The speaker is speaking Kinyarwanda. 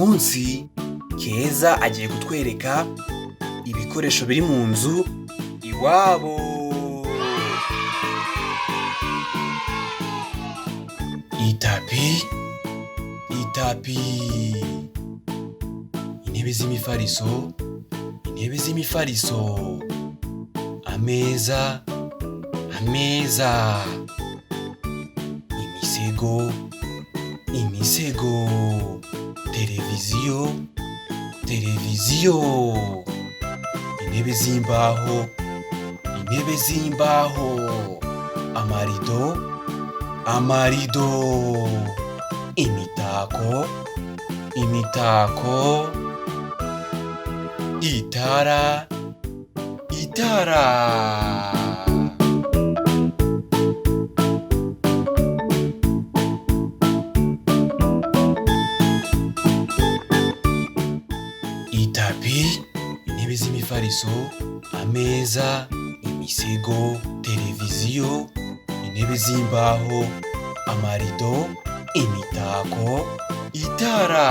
munsi Keza agiye kutwereka ibikoresho biri mu nzu iwabo. Itapi, intebe z'imifariso, ameza, imisego, televiziyo, intebe z'imbaho, amarido, imitako, itara. Itapi, intebe z'imifariso, ameza, imisego, televiziyo, intebe z'imbaho, amarido, imitako, itara.